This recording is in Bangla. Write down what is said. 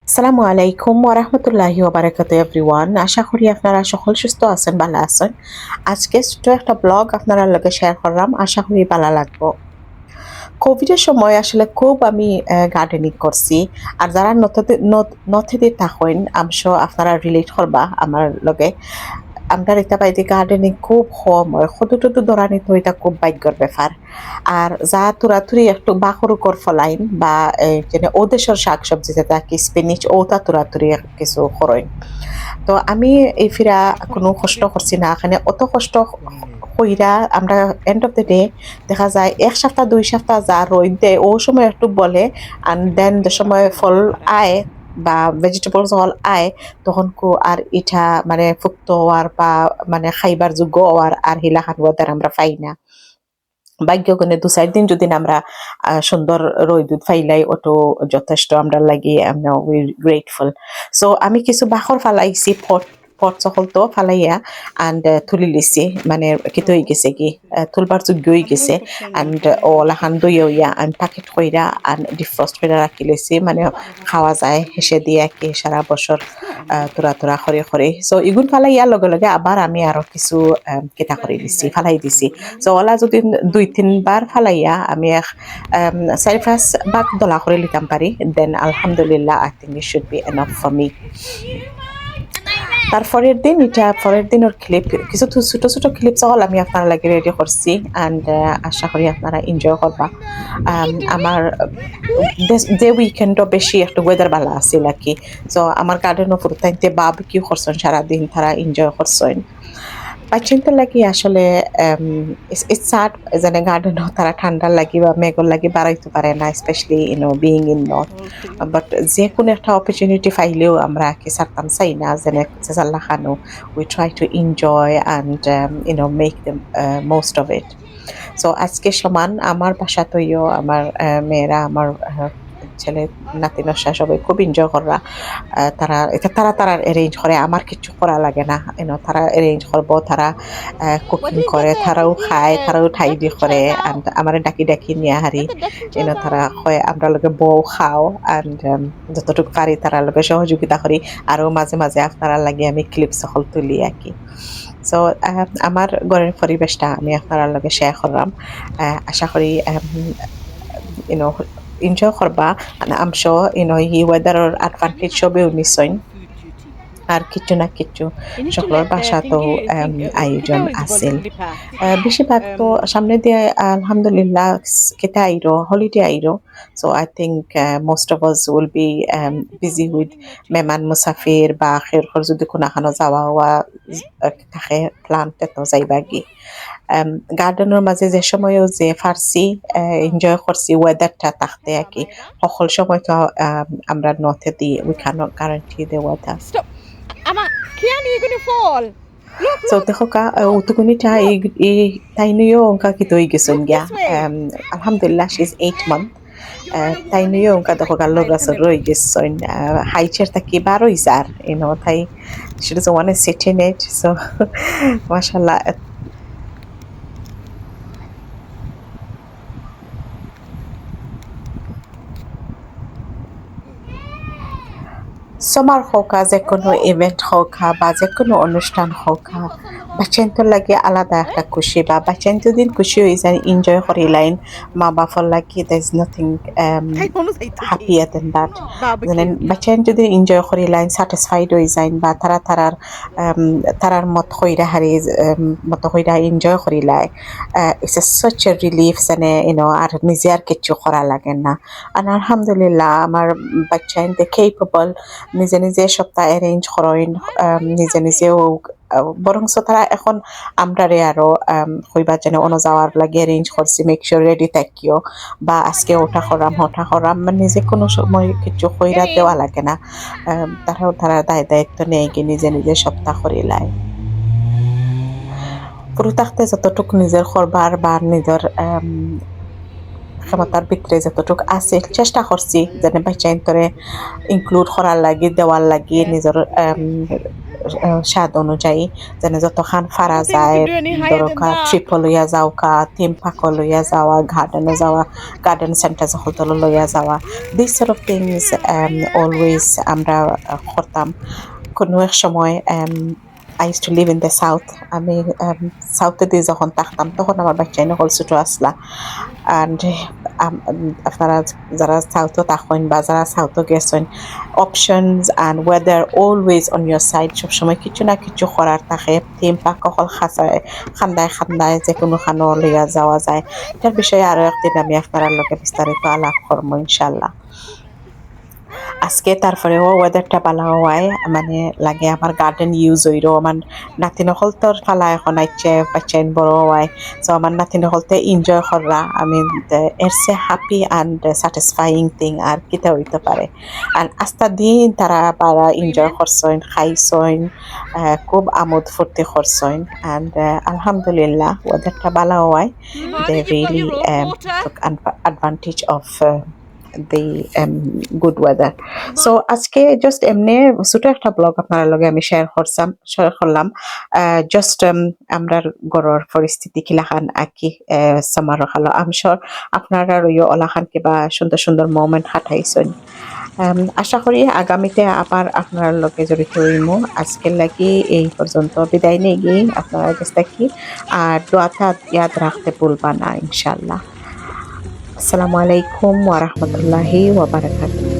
আসসালামু আলাইকুম ওরহমতুল্লাহি ওবারাকাতু এভরিওয়ান। আশা করি আপনারা সকল সুস্থ আছেন, ভালো আছেন। আজকে ছোট একটা ব্লগ আপনারা লগে শেয়ার করলাম, আশা করি ভালো লাগবো। কোভিডের সময় আসলে খুব আমি গার্ডেনিং করছি। আর যারা নথিতে থাকেন আমসো আপনারা রিলেট করবা আমার লগে। আমরা দেখতে পাই যে গার্ডেনিং খুব কম হয়, সদু টদু দরানি তো এটা খুব ভাগ্যর ব্যাপার। আর যা তুরাতুরি একটু বাকর উপর ফলাইন বা যেন ও দেশের শাক সবজি যেটা কি স্পিনিচ ওটা তুরাতুরি কিছু করেন। তো আমি এই ফিরা কোনো কষ্ট করছি না, এখানে অত কষ্ট কইরা আমরা এন্ড অফ দ্য ডে দেখা যায় ১ সপ্তাহ ২ সপ্তাহ যা রোদ দেয় ও সময় একটু বলে, অ্যান্ড দেন যে সময় ফল আয় বা ভেজিটেবলস হল আয়, তখন কো আর ইটা মানে ফুক্ত হওয়ার বা মানে খাইবার যোগ্য হওয়ার আর হিলাখান ওয়েদার আমরা পাই না। ভাগ্যগুণে ২-৪ দিন যদি আমরা সুন্দর রোদ্দুর ফাইলাই ওটো যথেষ্ট আমরা লাগি, আমরা উই গ্রেটফুল। সো আমি কিছু বাখর ফালাইছি, পট পট সকল তো ফালাইয়া অ্যান্ড তুলি লিছি, মানে কিতো হয়ে গেছে কি তুলবার যোগ্য হয়ে গেছে। অ্যান্ড ওলাখান দই হইয়া আমি প্যাকেট কইরা অ্যান্ড ডিফ্রস্ট কইরা রাখি লইছি, মানে খাওয়া যায় হেসে দিয়ে কি সারা বছর তোরা তোরা করে করে। সো ইগুন ফালাইয়ার লগে লগে আবার আমি আরো কিছু কেটা করে দিছি, ফালাই দিছি। সো ওলা যদি ২-৩ বার ফালাইয়া আমি ৪-৫ ভাগ দলা করে লিতাম পারি, দেন আলহামদুলিল্লাহ I think it should be enough for me. তার পরের দিন ওর ক্লিপ কিছু ছোট ছোট ক্লিপ সকল আমি আপনার লাগে রেডি করছি, অ্যান্ড আশা করি আপনারা এনজয় করবা। আমার যে উইকেন্ডও বেশি একটু ওয়েদার ভালো আছিল আর কি। সো আমার গার্ডেনও পুরো তাইতে বারবিকিউ করছেন সারাদিন, তারা এনজয় করছেন। বাচ্চাদের লাগি আসলে ইটস সাড যেনে গার্ডেনও তারা ঠান্ডার লাগি বা মেঘর লাগি বাড়াইতে পারে না, specially being in north. But যে কোনো একটা অপরচুনিটি পাইলেও আমরা কি ছাড়তাম চাই না, যেনে জাল্লা খানো we try to enjoy and make the most of it. So আজকে সমান আমার বাসাতেও আমার মেয়েরা, আমার ছেলে নাতি নস্যা সবাই খুব এনজয় করা। তারা অ্যারেঞ্জ করে, আমার কিছু করা লাগে না, তারা অ্যারেঞ্জ করবো, তারা কুকিং করে, তারাও খায়, তারাও ঠাই দিয়ে করে। অ্যান্ড আমার ডাকি ডাকি নিয়ে হারি তারা হয় আমরা লগে বউ খাও, অ্যান্ড যতটুকু পারি তারা লগে সহযোগিতা করি। আরও মাঝে মাঝে আপনারা লাগে আমি ক্লিপ সকল তুলি আর কি। সো আমার ঘরের পরিবেশটা আমি আপনারা লগে শেয়ার করলাম। আশা করি ইউনো এনজয় করবা। আম শিওর এই ওয়েদারের অ্যাডভান্টেজ সবেও নিশ্চয়। আর কিছু না কিছু সকলের বাসাতেও আয়োজন আছিল। বেশিরভাগ তো সামনে দিয়ে আলহামদুলিল্লাহ কেটে আইরো হলিডে আইরো। So I think most of us will be busy with মেহমান মুসাফির বা খেরখর যদি কোনাখানো যাওয়া হওয়া থাকে, প্ল্যান তো যাইবা গিয়ে গার্ডেনের মাঝে যে সময়ও যে ফার্সি এনজয় করছি ওয়েদারটা থাকতে আর কি। সকল সময় তো আমরা নর্থে দিই, we cannot guarantee the weather. Stop. Ama, Kian, you're gonna fall. Look, So look. dejo ka utukuni ta tayo yung ka kitoy gisun Look gya. this way. Alhamdulillah she's 8 month. Tayo yung ka dejo ka log sa roy gisun. High chair ta ki baro izar. Tay she doesn't want to sit in it. So mashallah. সমার হোক, যে কোনো ইভেন্ট হোক বা যে কোনো অনুষ্ঠান হোক, বাচ্চাদের লাগে আলাদা একটা খুশি, বা বাচ্চা যদি খুশি হয়ে যায় এনজয় করে লাইন, মা বাবার লাগে there is nothing happier than that. মানে বাচ্চা যদি এনজয় করে লাইন, স্যাটিসফাইড হয়ে যায়, বা তারার মত হইরা হারি মত হইরা এনজয় করি লাই, ইটস সাচ এ রিলিফ যেনে আর নিজে আর কিছু করা লাগে না। আর আলহামদুলিল্লাহ আমার বাচ্চা কেপেবল, নিজে নিজে সবটা অ্যারেঞ্জ করেন, নিজে নিজেও বরংস তারা এখন আমরারে আরো হইবা যেন অন্য যাওয়ার লাগে অ্যারেঞ্জ করছি, মেক শিওর রেডি থাকিও, বা আজকে ওটা করাম ওটা করাম, মানে নিজে কোনো সময় কিছু কইরা দেওয়া লাগে না। তারা দায়িত্ব নেয় কি নিজে নিজে সবটা করিলায়। পুরো থাকতে যতটুকু নিজের করবার বা নিজের ক্ষমতার ভিতরে যতটুকু আছে চেষ্টা করছি যেন বাচ্চাইন্তরে ইনক্লুড করার লাগি, দেওয়ার লাগি, নিজের স্বাদ অনুযায়ী যেন যতখান ফারা don't think we যায় could do any higher than দরকার that. ট্রিপল লইয়া যাওকা থিম পার্কও লইয়া যাওয়া গার্ডেনে যাওয়া গার্ডেন সেন্টার হলতল লইয়া যাওয়া this sort of things always আমরা করতাম কোনো এক সময় I used to live in the south. আমি সাউথে দিয়ে যখন থাকতাম তখন আমার বাচ্চাই নকল ছোট আসলা and আপনারা যারা সাউথও থাকেন বা যারা সাউথও গেছেন options and weather always on your side সবসময় কিছু না কিছু করার থাকে থিম পার্ক অকল খান্দায় খান্দায় যে কোনো খানো লইয়া যাওয়া যায় এটার বিষয়ে আরও একদিন আমি আপনার লগে বিস্তারিত আলাপ করবো ইনশাল্লাহ আজকে তারপরেও ওয়েদারটা ভালো হওয়ায় মানে লাগে আমার গার্ডেন ইউজ হইরো আমার নাতি নকল তোর ফালা এখন আইছে বাচ্চাইন বড় হওয়ায় সো আমার নাতি নকলতে এনজয় কররা আমি এর সে হ্যাপি অ্যান্ড স্যাটিসফাইং থিং আর কিতা হইতে পারে আর আস্তা দিন তারা পারা এনজয় করছেন খাইছেন খুব আমোদ ফুর্তি করছেন অ্যান্ড আলহামদুলিল্লাহ ওয়েদারটা ভালো হওয়ায় they really took advantage of the good weather. So আজকে জাস্ট এমনি ছোট একটা ব্লগ আপনার লগে আমি শেয়ার করলাম জাস্ট আমরা গড়র পরিস্থিতি কিলাখান আকি সামার খালো আম শিওর আপনারা রইও ওলাখান কিবা সুন্দর সুন্দর মোমেন্ট হাঁটাইছেন আশা করি আগামীতে আবার আপনার লগে জড়িত হইমু আজকের লাগি এই পর্যন্ত বিদায় নিয়ে গিয়ে আপনারা কাছ থেকে আর দোয়াটা ইয়াদ রাখতে ভুলবা না ইনশাল্লাহ আসসালামু আলাইকুম ওয়া রাহমাতুল্লাহি ওয়া বারাকাতুহু